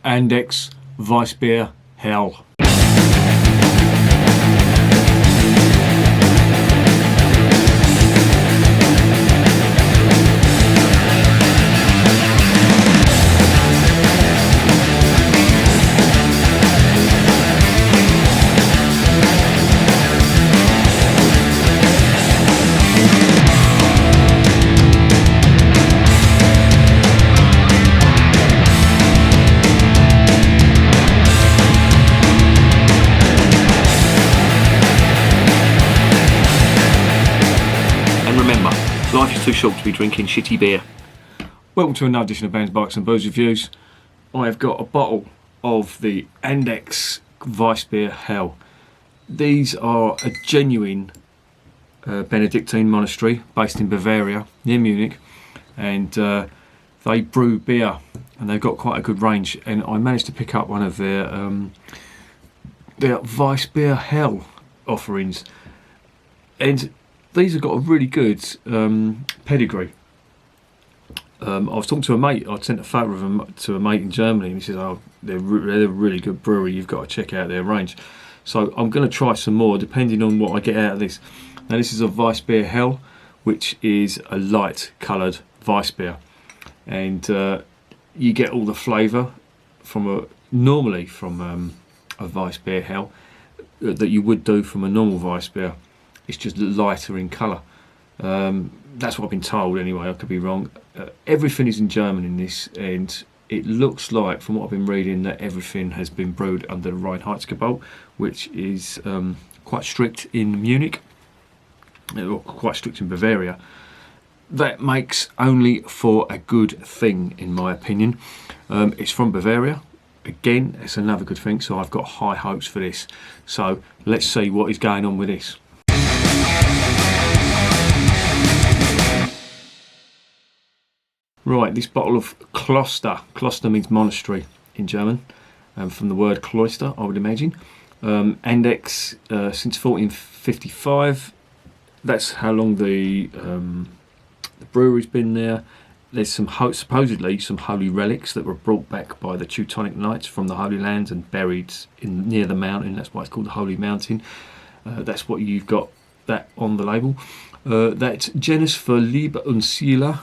Andechs Weissbier Hell. Life is too short to be drinking shitty beer. Welcome to another edition of Bands, Bikes and Booze Reviews. I have got a bottle of the Andechs Weissbier Hell. These are a genuine Benedictine monastery based in Bavaria, near Munich, and they brew beer and they've got quite a good range, and I managed to pick up one of their Weissbier Hell offerings, and these have got a really good pedigree. I was talking to a mate. I sent a photo of them to a mate in Germany, and he says, "Oh, they're a really good brewery. You've got to check out their range." So I'm going to try some more, depending on what I get out of this. Now, this is a Weissbier Hell, which is a light-coloured Weissbier, and you get all the flavour normally from a Weissbier Hell that you would do from a normal Weissbier. It's just lighter in colour. That's what I've been told anyway, I could be wrong. Everything is in German in this, and it looks like, from what I've been reading, that everything has been brewed under the Reinheitsgebot, which is quite strict in Munich, or quite strict in Bavaria. That makes only for a good thing, in my opinion. It's from Bavaria. Again, it's another good thing, so I've got high hopes for this. So let's see what is going on with this. Right, this bottle of Kloster. Kloster means monastery in German, from the word cloister, I would imagine. Andechs since 1455. That's how long the brewery's been there. There's supposedly some holy relics that were brought back by the Teutonic Knights from the Holy Lands and buried near the mountain. That's why it's called the Holy Mountain. That's what you've got that on the label. That's Genus für Liebe und Seele.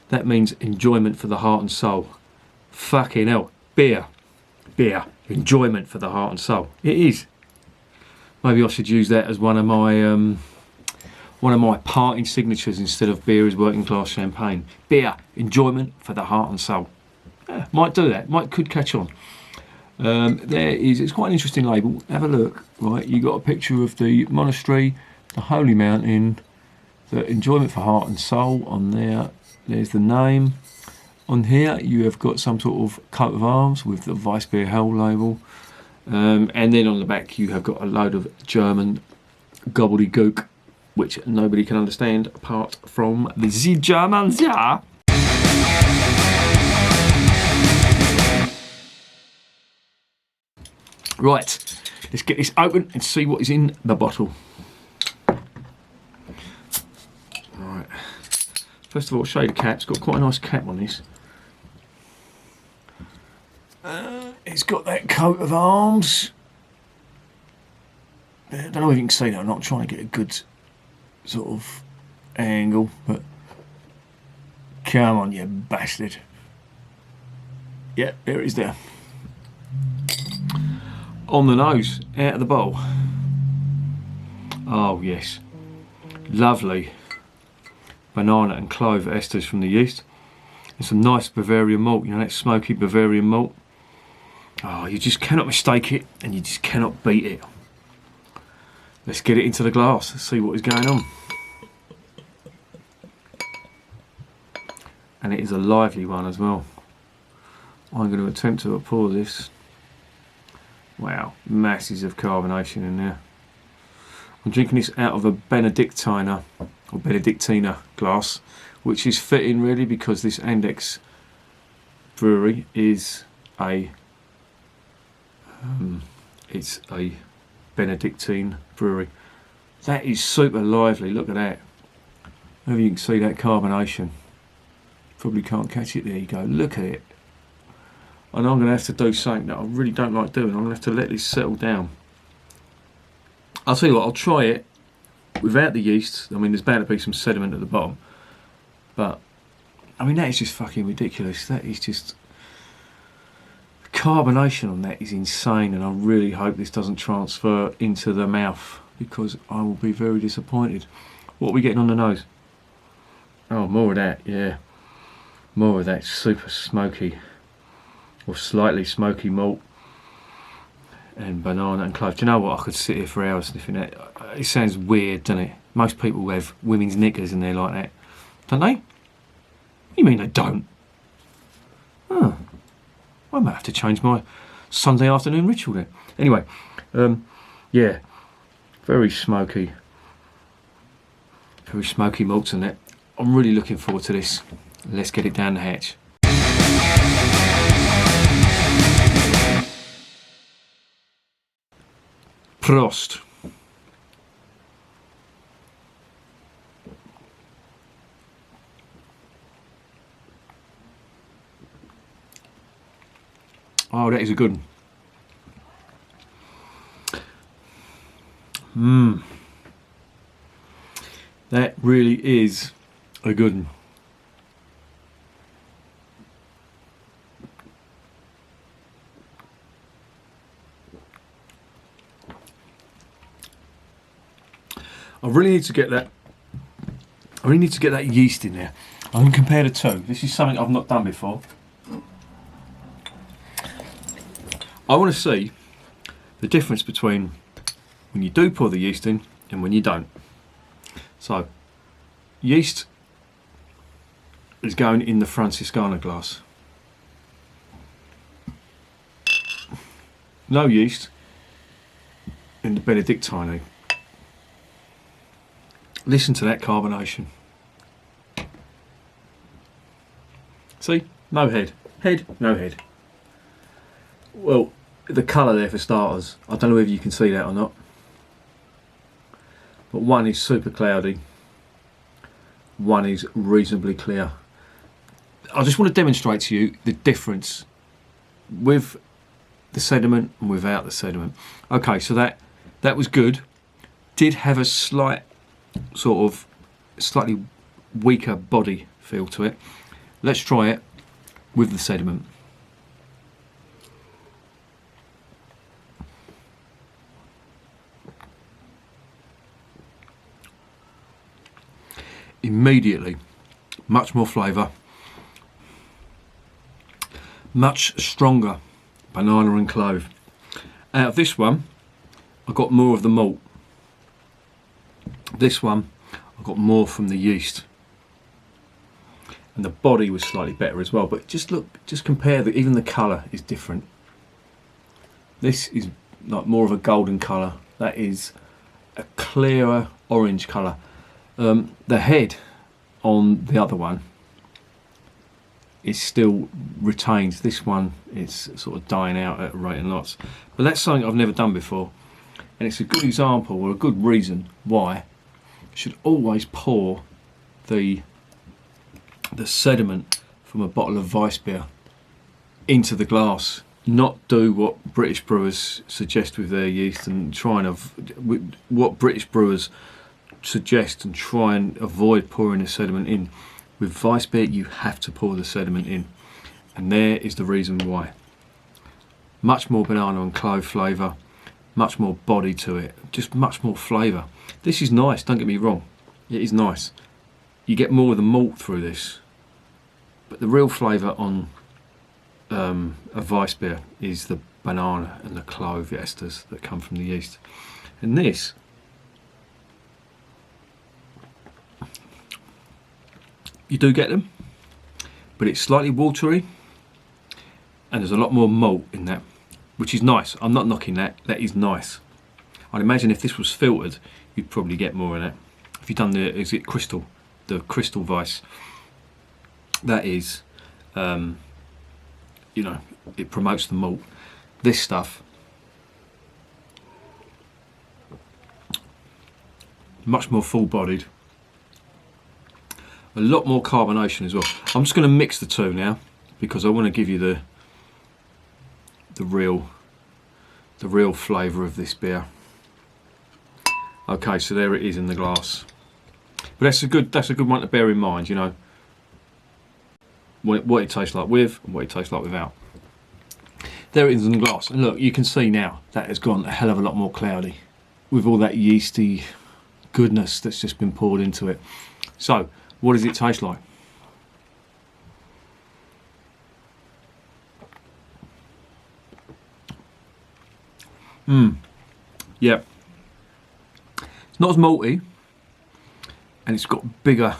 That means enjoyment for the heart and soul. Fucking hell. Beer. Enjoyment for the heart and soul. It is. Maybe I should use that as one of my parting signatures instead of beer is working class champagne. Beer. Enjoyment for the heart and soul. Yeah, might do that. Could catch on. It's quite an interesting label. Have a look. Right, you got a picture of the monastery, the Holy Mountain, the enjoyment for heart and soul on there. There's the name. On here you have got some sort of coat of arms with the Weissbier Hell label, and then on the back you have got a load of German gobbledygook, which nobody can understand apart from the Germans. Yeah. Right, let's get this open and see what is in the bottle. Right. First of all, I'll show you the cap. It's got quite a nice cap on this. It's got that coat of arms. I don't know if you can see that. I'm not trying to get a good sort of angle, but come on, you bastard. Yeah, there it is there. On the nose, out of the bottle. Oh yes, lovely banana and clove esters from the yeast, and some nice Bavarian malt. You know, that smoky Bavarian malt. Oh, you just cannot mistake it, and you just cannot beat it. Let's get it into the glass. Let's see what is going on. And it is a lively one as well. I'm going to attempt to pour this. Wow, masses of carbonation in there. I'm drinking this out of a Benedictina glass, which is fitting really because this Andechs brewery is it's a Benedictine brewery. That is super lively. Look at that. Maybe you can see that carbonation. Probably can't catch it. There you go. Look at it. and I'm going to have to do something that I really don't like doing. I'm going to have to let this settle down. I'll tell you what, I'll try it without the yeast. I mean, there's bound to be some sediment at the bottom, but I mean, that is just fucking ridiculous. That is just, the carbonation on that is insane, and I really hope this doesn't transfer into the mouth, because I will be very disappointed. What are we getting on the nose? Oh, more of that, yeah. More of that super smoky, or slightly smoky malt, and banana and clove. Do you know what? I could sit here for hours sniffing that. It sounds weird, doesn't it? Most people have women's knickers in there like that, don't they? You mean they don't? Oh, I might have to change my Sunday afternoon ritual then. Anyway, yeah, very smoky malts in it. I'm really looking forward to this. Let's get it down the hatch. Prost. Oh, that is a good one. That really is a good one. I really need to get that. I really need to get that yeast in there. I'm going to compare the two. This is something I've not done before. I want to see the difference between when you do pour the yeast in and when you don't. So, yeast is going in the Franciscana glass. No yeast in the Benedictine. Listen to that carbonation. See? No head. Head, no head. Well, the colour there for starters, I don't know whether you can see that or not, but one is super cloudy, one is reasonably clear. I just want to demonstrate to you the difference with the sediment and without the sediment. Okay, so that was good. Did have a slight sort of slightly weaker body feel to it. Let's try it with the sediment. Immediately, much more flavour, much stronger banana and clove. Out of this one, I got more of the malt. This one, I got more from the yeast, and the body was slightly better as well. But just look, just compare even the colour is different. This is like more of a golden colour. That is a clearer orange colour. The head on the other one is still retained. This one is sort of dying out at a rate of knots. But that's something I've never done before, and it's a good example or a good reason why you should always pour the sediment from a bottle of Weissbier into the glass. Not do what British brewers suggest with their yeast and try and what British brewers suggest and try and avoid pouring the sediment in. With Weissbier, you have to pour the sediment in, and there is the reason why. Much more banana and clove flavour, much more body to it, just much more flavour. This is nice, don't get me wrong, it is nice. You get more of the malt through this, but the real flavour on a Weissbier is the banana and the clove esters that come from the yeast. And this, you do get them, but it's slightly watery, and there's a lot more malt in that, which is nice. I'm not knocking that, that is nice. I'd imagine if this was filtered, you'd probably get more of that. If you've done the crystal Weisse, that is, you know, it promotes the malt. This stuff, much more full-bodied, a lot more carbonation as well. I'm just going to mix the two now because I want to give you the real flavour of this beer. Okay, so there it is in the glass. But that's a good one to bear in mind, you know, what it tastes like with and what it tastes like without. There it is in the glass, and look, you can see now that has gone a hell of a lot more cloudy with all that yeasty goodness that's just been poured into it. So, what does it taste like? Yep. It's not as malty, and it's got bigger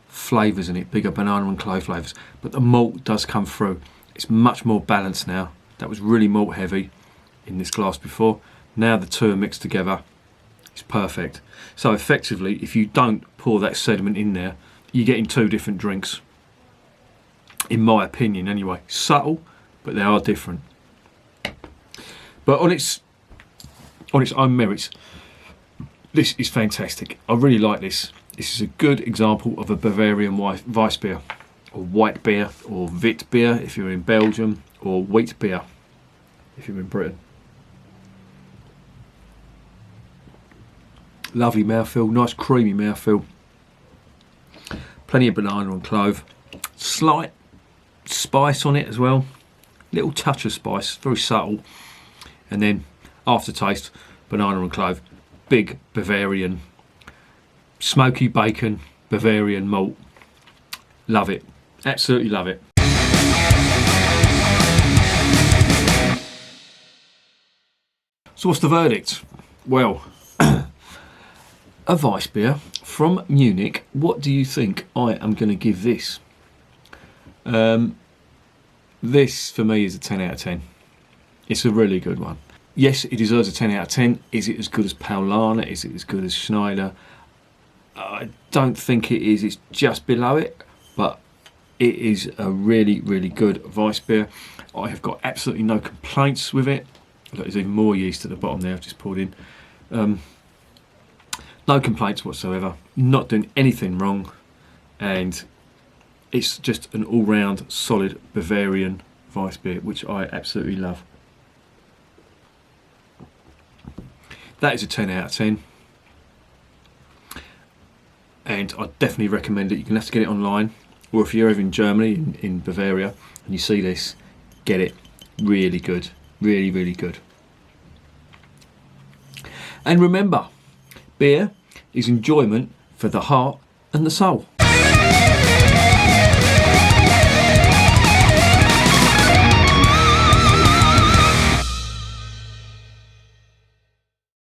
flavours in it, bigger banana and clove flavours, but the malt does come through. It's much more balanced now. That was really malt heavy in this glass before. Now the two are mixed together. It's perfect. So effectively, if you don't pour that sediment in there, you're getting two different drinks. In my opinion, anyway. Subtle, but they are different. But on its own merits, this is fantastic. I really like this. This is a good example of a Bavarian Weissbier, or white beer, or wit beer if you're in Belgium, or wheat beer if you're in Britain. Lovely mouthfeel, nice creamy mouthfeel. Plenty of banana and clove. Slight spice on it as well. Little touch of spice, very subtle. And then aftertaste, banana and clove. Big Bavarian, smoky bacon, Bavarian malt. Love it, absolutely love it. So what's the verdict? Well, a Weissbier from Munich. What do you think I am going to give this? This for me is a 10 out of 10. It's a really good one. Yes, it deserves a 10 out of 10. Is it as good as Paulaner? Is it as good as Schneider? I don't think it is. It's just below it, but it is a really, really good Weissbier. I have got absolutely no complaints with it. Look, there's even more yeast at the bottom there I've just poured in. No complaints whatsoever. Not doing anything wrong, and it's just an all-round solid Bavarian Weissbier, which I absolutely love. That is a 10 out of 10, and I definitely recommend it. You're going to have to get it online, or if you're over in Germany, in Bavaria, and you see this, get it. Really good, really, really good. And remember, beer is enjoyment for the heart and the soul.